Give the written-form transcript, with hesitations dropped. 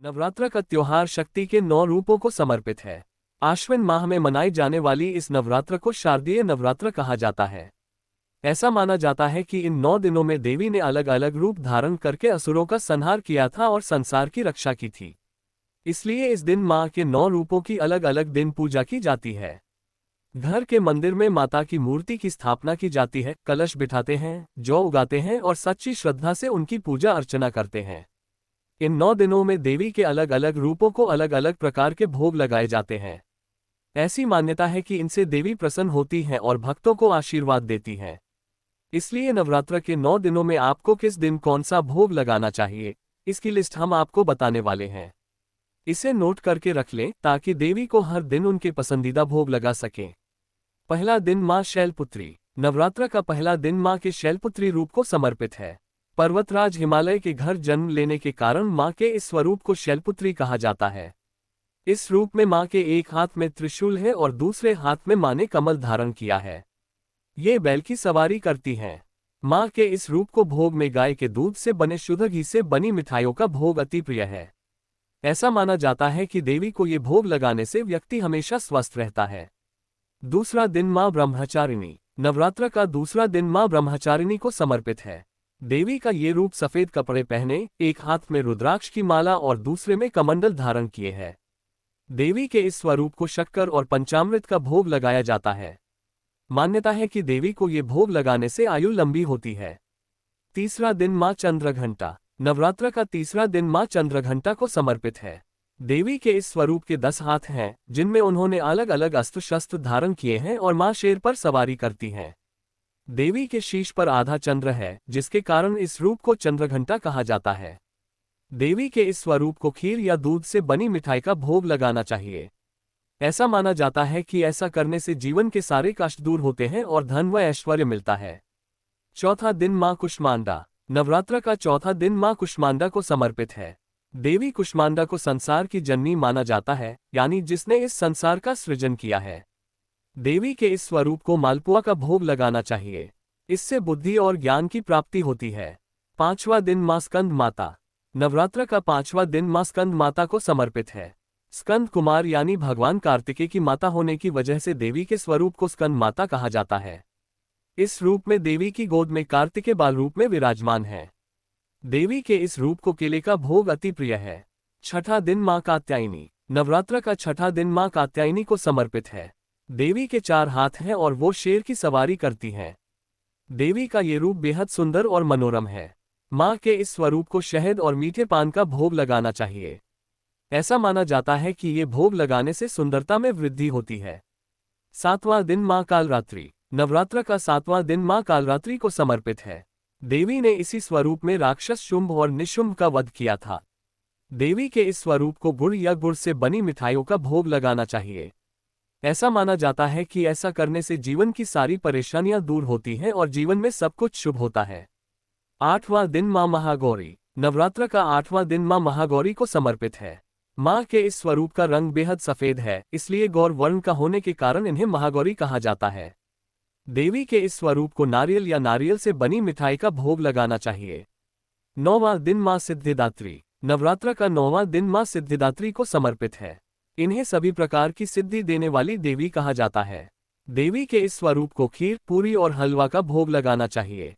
नवरात्र का त्योहार शक्ति के 9 रूपों को समर्पित है। आश्विन माह में मनाई जाने वाली इस नवरात्र को शारदीय नवरात्र कहा जाता है। ऐसा माना जाता है कि इन 9 दिनों में देवी ने अलग अलग रूप धारण करके असुरों का संहार किया था और संसार की रक्षा की थी। इसलिए इस दिन माँ के 9 रूपों की अलग अलग दिन पूजा की जाती है। घर के मंदिर में माता की मूर्ति की स्थापना की जाती है, कलश बिठाते हैं, जौ उगाते हैं और सच्ची श्रद्धा से उनकी पूजा अर्चना करते हैं। इन 9 दिनों में देवी के अलग अलग रूपों को अलग अलग प्रकार के भोग लगाए जाते हैं। ऐसी मान्यता है कि इनसे देवी प्रसन्न होती हैं और भक्तों को आशीर्वाद देती हैं। इसलिए नवरात्र के 9 दिनों में आपको किस दिन कौन सा भोग लगाना चाहिए, इसकी लिस्ट हम आपको बताने वाले हैं। इसे नोट करके रख लें ताकि देवी को हर दिन उनके पसंदीदा भोग लगा सकें। पहला दिन माँ शैलपुत्री। नवरात्र का पहला दिन माँ के शैलपुत्री रूप को समर्पित है। पर्वतराज हिमालय के घर जन्म लेने के कारण माँ के इस स्वरूप को शैलपुत्री कहा जाता है। इस रूप में माँ के एक हाथ में त्रिशूल है और दूसरे हाथ में माँ ने कमल धारण किया है। ये बैल की सवारी करती हैं। माँ के इस रूप को भोग में गाय के दूध से बने शुद्ध घी से बनी मिठाइयों का भोग अति प्रिय है। ऐसा माना जाता है कि देवी को ये भोग लगाने से व्यक्ति हमेशा स्वस्थ रहता है। दूसरा दिन माँ ब्रह्मचारिणी। नवरात्र का दूसरा दिन माँ ब्रह्मचारिणी को समर्पित है। देवी का ये रूप सफेद कपड़े पहने, एक हाथ में रुद्राक्ष की माला और दूसरे में कमंडल धारण किए है। देवी के इस स्वरूप को शक्कर और पंचामृत का भोग लगाया जाता है। मान्यता है कि देवी को ये भोग लगाने से आयु लंबी होती है। तीसरा दिन माँ चंद्रघंटा। नवरात्र का तीसरा दिन माँ चंद्रघंटा को समर्पित है। देवी के इस स्वरूप के 10 हाथ हैं, जिनमें उन्होंने अलग अलग अस्त्र शस्त्र धारण किए हैं और माँ शेर पर सवारी करती हैं। देवी के शीश पर आधा चंद्र है, जिसके कारण इस रूप को चंद्रघंटा कहा जाता है। देवी के इस स्वरूप को खीर या दूध से बनी मिठाई का भोग लगाना चाहिए। ऐसा माना जाता है कि ऐसा करने से जीवन के सारे कष्ट दूर होते हैं और धन व ऐश्वर्य मिलता है। चौथा दिन माँ कुष्मांडा। नवरात्र का चौथा दिन माँ कुष्मांडा को समर्पित है। देवी कुष्मांडा को संसार की जननी माना जाता है, यानी जिसने इस संसार का सृजन किया है। देवी के इस स्वरूप को मालपुआ का भोग लगाना चाहिए। इससे बुद्धि और ज्ञान की प्राप्ति होती है। पांचवा दिन माँ स्कंद माता। नवरात्र का पांचवा दिन माँ स्कंद माता को समर्पित है। स्कंद कुमार यानी भगवान कार्तिकेय की माता होने की वजह से देवी के स्वरूप को स्कंद माता कहा जाता है। इस रूप में देवी की गोद में कार्तिकेय बाल रूप में विराजमान है। देवी के इस रूप को केले का भोग अति प्रिय है। छठा दिन माँ कात्यायनी। नवरात्र का छठा दिन माँ कात्यायनी को समर्पित है। देवी के 4 हाथ हैं और वो शेर की सवारी करती हैं। देवी का ये रूप बेहद सुंदर और मनोरम है। माँ के इस स्वरूप को शहद और मीठे पान का भोग लगाना चाहिए। ऐसा माना जाता है कि ये भोग लगाने से सुंदरता में वृद्धि होती है। 7वां दिन माँ कालरात्रि। नवरात्र का 7वां दिन माँ कालरात्रि को समर्पित है। देवी ने इसी स्वरूप में राक्षस शुंभ और निशुंभ का वध किया था। देवी के इस स्वरूप को गुड़ या गुड़ से बनी मिठाइयों का भोग लगाना चाहिए। ऐसा माना जाता है कि ऐसा करने से जीवन की सारी परेशानियां दूर होती हैं और जीवन में सब कुछ शुभ होता है। 8वां दिन माँ महागौरी। नवरात्र का 8वां दिन माँ महागौरी को समर्पित है। माँ के इस स्वरूप का रंग बेहद सफेद है, इसलिए गौर वर्ण का होने के कारण इन्हें महागौरी कहा जाता है। देवी के इस स्वरूप को नारियल या नारियल से बनी मिठाई का भोग लगाना चाहिए। 9वां दिन माँ सिद्धिदात्री। नवरात्र का 9वां दिन माँ सिद्धिदात्री को समर्पित है। इन्हें सभी प्रकार की सिद्धि देने वाली देवी कहा जाता है। देवी के इस स्वरूप को खीर, पूरी और हलवा का भोग लगाना चाहिए।